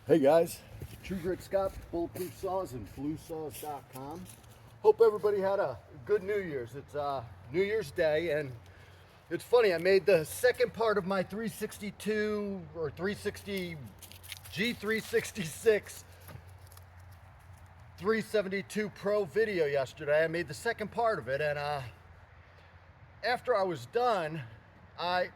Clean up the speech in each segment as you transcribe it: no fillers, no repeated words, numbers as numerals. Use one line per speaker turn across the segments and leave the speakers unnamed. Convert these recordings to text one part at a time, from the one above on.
Hey guys, True Grit Scott, Bulletproof Saws and Bluesaws.com. Hope everybody had a good New Year's. It's New Year's Day, and it's funny, I made the second part of my 362 or 360 G366 372 Pro video yesterday. I made the second part of it, and after I was done, I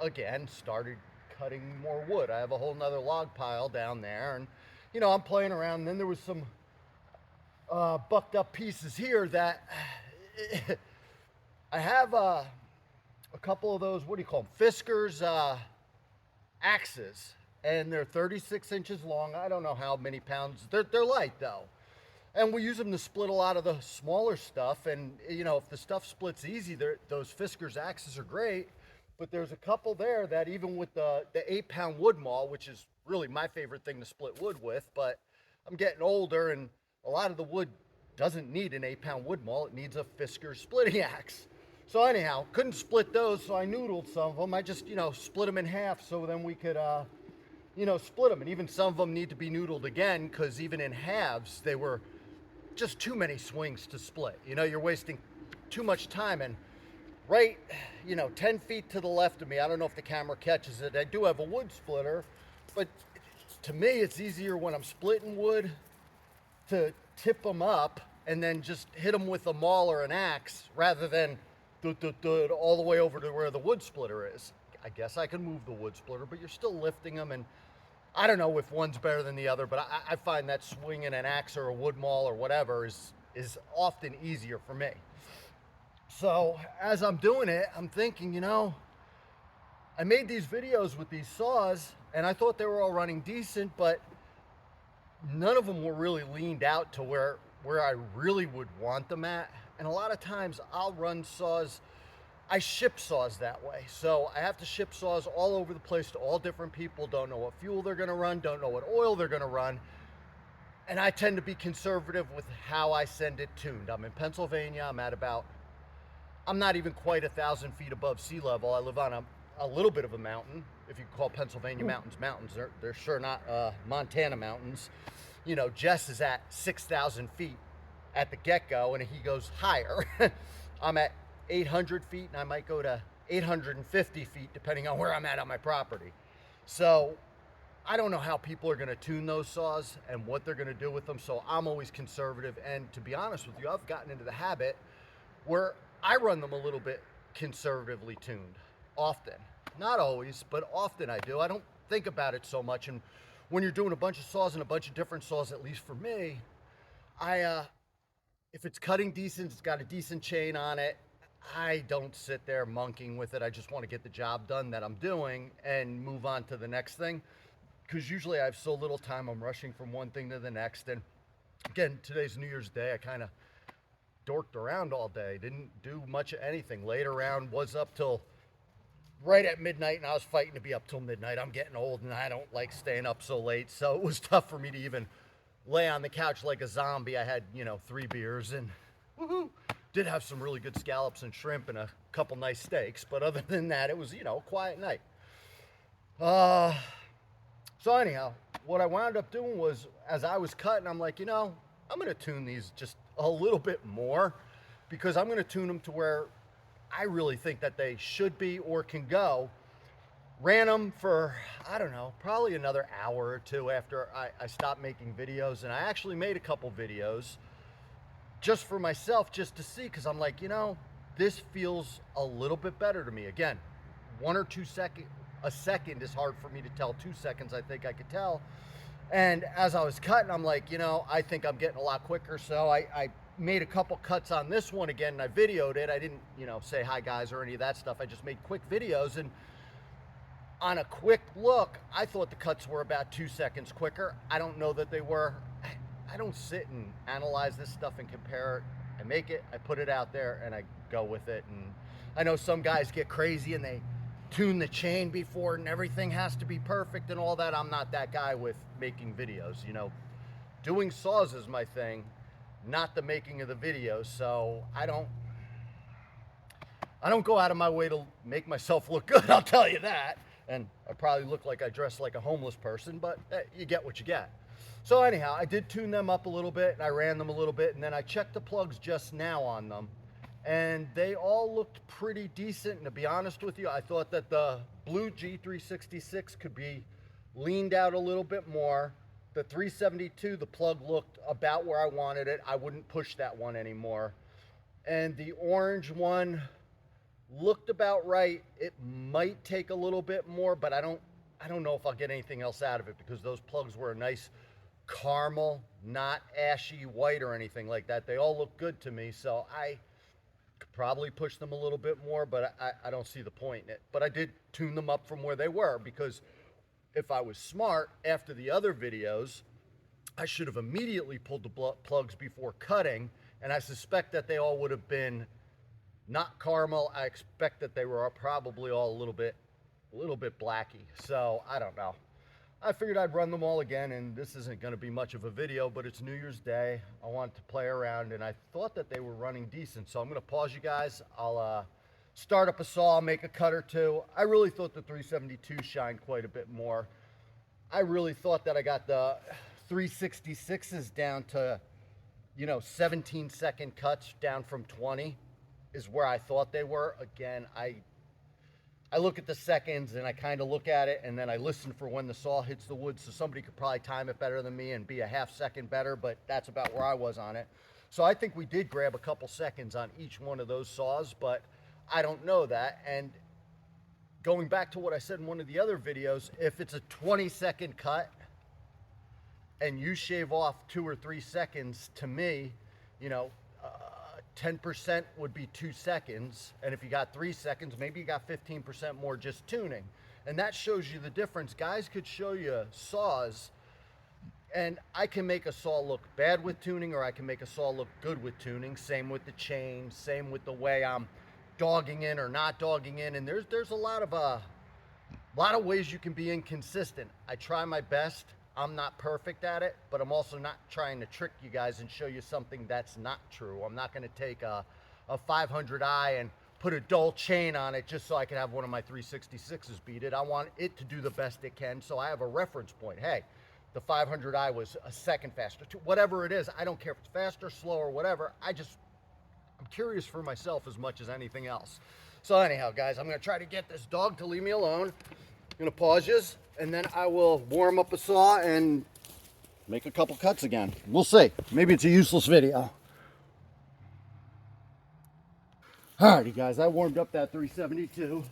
again started cutting more wood. I have a whole nother log pile down there, and you know, I'm playing around, and then there was some bucked up pieces here that I have a couple of those, what do you call them, Fisker's axes, and they're 36 inches long. I don't know how many pounds. They're light though, and we use them to split a lot of the smaller stuff. And you know, if the stuff splits easy, those Fisker's axes are great. But there's a couple there that even with the 8-pound wood maul, which is really my favorite thing to split wood with, but I'm getting older and a lot of the wood doesn't need an 8-pound wood maul. It needs a Fisker's splitting axe. So anyhow, couldn't split those, so I noodled some of them. I just, you know, split them in half so then we could, you know, split them. And even some of them need to be noodled again, because even in halves, they were just too many swings to split. You know, you're wasting too much time. And right, you know, 10 feet to the left of me, I don't know if the camera catches it, I do have a wood splitter, but to me it's easier when I'm splitting wood to tip them up and then just hit them with a maul or an axe rather than all the way over to where the wood splitter is. I guess I can move the wood splitter, but you're still lifting them, and I don't know if one's better than the other, but I find that swinging an axe or a wood maul or whatever is often easier for me. So as I'm doing it, I'm thinking, you know, I made these videos with these saws and I thought they were all running decent, but none of them were really leaned out to where I really would want them at. And a lot of times I'll run saws, I ship saws that way. So I have to ship saws all over the place to all different people, don't know what fuel they're gonna run, don't know what oil they're gonna run. And I tend to be conservative with how I send it tuned. I'm in Pennsylvania, I'm not even quite 1,000 feet above sea level. I live on a little bit of a mountain, if you call Pennsylvania mountains mountains. They're sure not Montana mountains. You know, Jess is at 6,000 feet at the get-go, and he goes higher. I'm at 800 feet, and I might go to 850 feet, depending on where I'm at on my property. So I don't know how people are gonna tune those saws and what they're gonna do with them, so I'm always conservative. And to be honest with you, I've gotten into the habit where I run them a little bit conservatively tuned, often. Not always, but often I do. I don't think about it so much. And when you're doing a bunch of saws and a bunch of different saws, at least for me, if it's cutting decent, it's got a decent chain on it, I don't sit there monkeying with it. I just want to get the job done that I'm doing and move on to the next thing. Because usually I have so little time, I'm rushing from one thing to the next. And again, today's New Year's Day, I kind of dorked around all day, didn't do much of anything, laid around, was up till right at midnight, and I was fighting to be up till midnight. I'm getting old and I don't like staying up so late, so it was tough for me to even lay on the couch like a zombie. I had, you know, 3 beers and woohoo, did have some really good scallops and shrimp and a couple nice steaks, but other than that, it was, you know, a quiet night. So anyhow, what I wound up doing was, as I was cutting, I'm like, you know, I'm gonna tune these just a little bit more, because I'm gonna tune them to where I really think that they should be or can go. Ran them for, I don't know, probably another hour or two after I stopped making videos. And I actually made a couple videos just for myself, just to see, because I'm like, you know, this feels a little bit better to me. Again, 1 or 2 seconds, a second is hard for me to tell. 2 seconds I think I could tell. And as I was cutting, I'm like, you know, I think I'm getting a lot quicker. So I made a couple cuts on this one again, and I videoed it. I didn't, you know, say hi guys or any of that stuff. I just made quick videos, and on a quick look, I thought the cuts were about 2 seconds quicker. I don't know that they were. I don't sit and analyze this stuff and compare it. I make it, I put it out there, and I go with it. And I know some guys get crazy and they tune the chain before and everything has to be perfect and all that. I'm not that guy with making videos. You know, doing saws is my thing, not the making of the videos. So I don't go out of my way to make myself look good, I'll tell you that. And I probably look like I dress like a homeless person, but you get what you get. So anyhow, I did tune them up a little bit, and I ran them a little bit, and then I checked the plugs just now on them, and they all looked pretty decent. And to be honest with you, I thought that the blue G366 could be leaned out a little bit more. The 372, the plug looked about where I wanted it. I wouldn't push that one anymore. And the orange one looked about right. It might take a little bit more, but I don't know if I'll get anything else out of it, because those plugs were a nice caramel, not ashy white or anything like that. They all look good to me, so I could probably push them a little bit more, but I don't see the point in it. But I did tune them up from where they were, because if I was smart after the other videos, I should have immediately pulled the plugs before cutting, and I suspect that they all would have been not caramel. I expect that they were probably all a little bit blacky. So I don't know. I figured I'd run them all again, and this isn't going to be much of a video, but it's New Year's Day. I wanted to play around, and I thought that they were running decent. So I'm going to pause you guys. I'll start up a saw, make a cut or two. I really thought the 372 shined quite a bit more. I really thought that I got the 366s down to, 17-second cuts down from 20 is where I thought they were. Again, I look at the seconds, and I kind of look at it, and then I listen for when the saw hits the wood, so somebody could probably time it better than me and be a half second better, but that's about where I was on it. So I think we did grab a couple seconds on each one of those saws, but I don't know that. And going back to what I said in one of the other videos, if it's a 20-second cut and you shave off 2 or 3 seconds, to me, 10% would be 2 seconds, and if you got 3 seconds, maybe you got 15% more just tuning. And that shows you the difference. Guys could show you saws, and I can make a saw look bad with tuning, or I can make a saw look good with tuning. Same with the chain, same with the way I'm dogging in or not dogging in. And there's a lot of ways you can be inconsistent. I try my best. I'm not perfect at it, but I'm also not trying to trick you guys and show you something that's not true. I'm not going to take a 500i and put a dull chain on it just so I can have one of my 366s beat it. I want it to do the best it can, so I have a reference point. Hey, the 500i was a second faster. Whatever it is, I don't care if it's faster, slower, whatever. I'm curious for myself as much as anything else. So anyhow, guys, I'm going to try to get this dog to leave me alone. I'm going to pause this, and then I will warm up a saw and make a couple cuts again. We'll see. Maybe it's a useless video. Alrighty, guys, I warmed up that 372.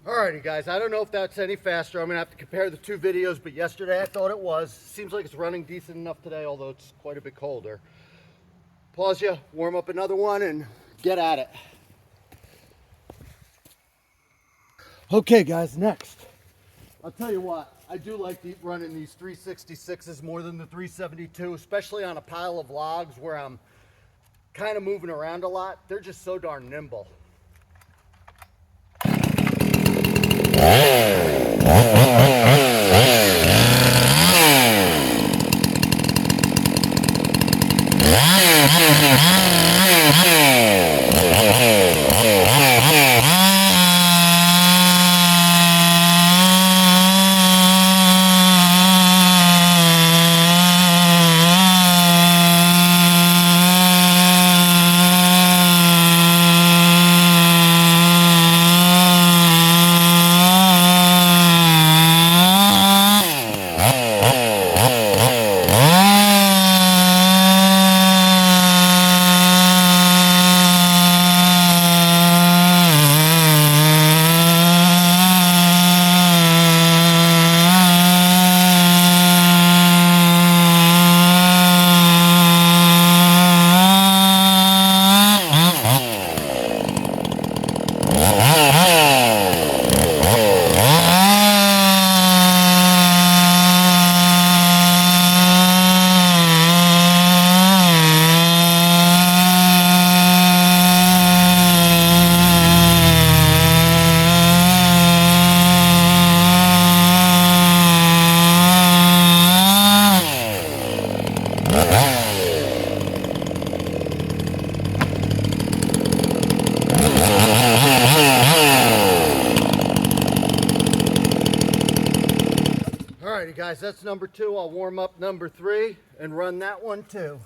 Alrighty, guys, I don't know if that's any faster. I'm gonna have to compare the two videos, but yesterday I thought it was. Seems like it's running decent enough today, although it's quite a bit colder. Pause you, warm up another one, and get at it. Okay guys, next. I'll tell you what, I do like running these 366s more than the 372, especially on a pile of logs where I'm kind of moving around a lot. They're just so darn nimble. Alrighty guys, that's number 2. I'll warm up number 3 and run that one too.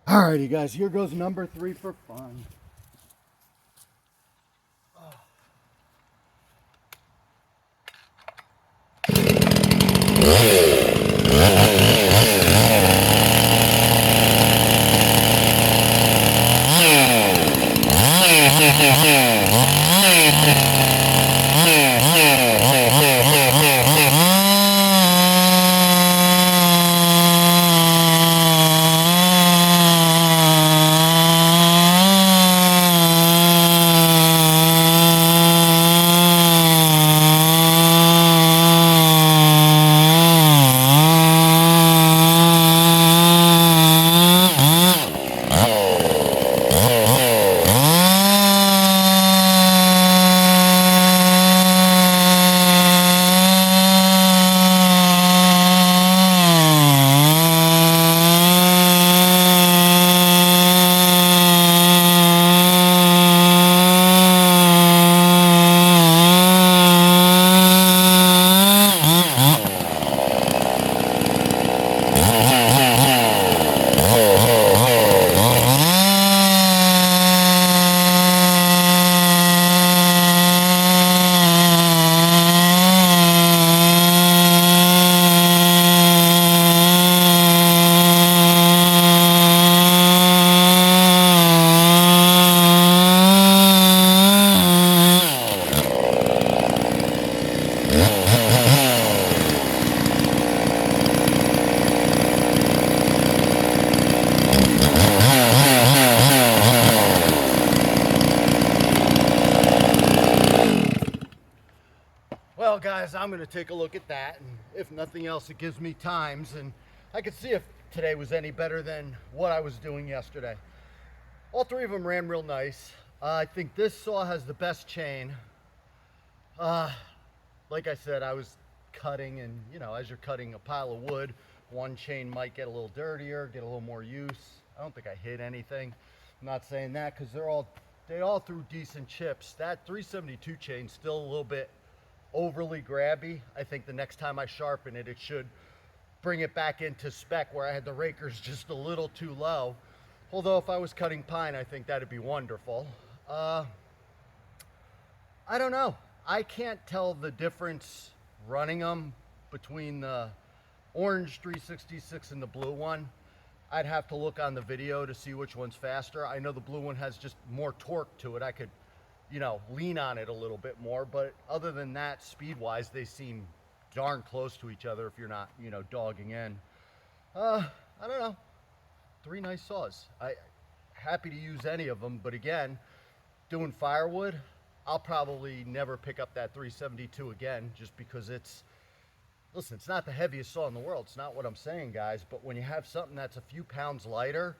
Alrighty guys, here goes number 3 for fun. Well guys, I'm going to take a look at that, and if nothing else it gives me times, and I could see if today was any better than what I was doing yesterday. All 3 of them ran real nice. I think this saw has the best chain. Like I said, I was cutting, and you know, as you're cutting a pile of wood, one chain might get a little dirtier, get a little more use. I don't think I hit anything. I'm not saying that because they all threw decent chips. That 372 chain's still a little bit overly grabby. I think the next time I sharpen it, it should bring it back into spec where I had the rakers just a little too low. Although if I was cutting pine, I think that'd be wonderful. I don't know. I can't tell the difference running them between the orange 366 and the blue one. I'd have to look on the video to see which one's faster. I know the blue one has just more torque to it. I could, you know, lean on it a little bit more, but other than that, speed-wise, they seem darn close to each other if you're not, you know, dogging in. I don't know. three nice saws. Happy to use any of them, but again, doing firewood, I'll probably never pick up that 372 again, just because listen, it's not the heaviest saw in the world. It's not what I'm saying, guys, but when you have something that's a few pounds lighter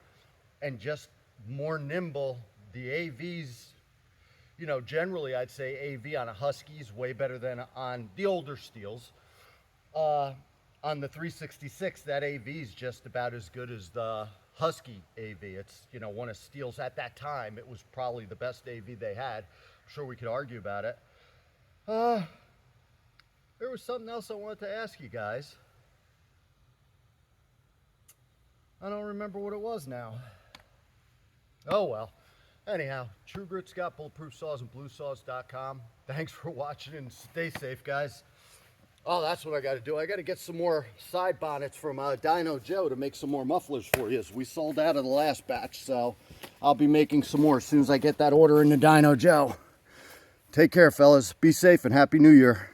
and just more nimble, the AVs, you know, generally I'd say AV on a Husky is way better than on the older steels. On the 366, that AV is just about as good as the Husky AV. It's, you know, one of Steel's at that time. It was probably the best AV they had. I'm sure we could argue about it. There was something else I wanted to ask you guys. I don't remember what it was now. Oh well. Anyhow, True Grit's got bulletproof saws and bluesaws.com. Thanks for watching and stay safe, guys. Oh, that's what I got to do. I got to get some more side bonnets from dynojoe to make some more mufflers for you. We sold out of the last batch, so I'll be making some more as soon as I get that order into dynojoe. Take care, fellas. Be safe and Happy New Year.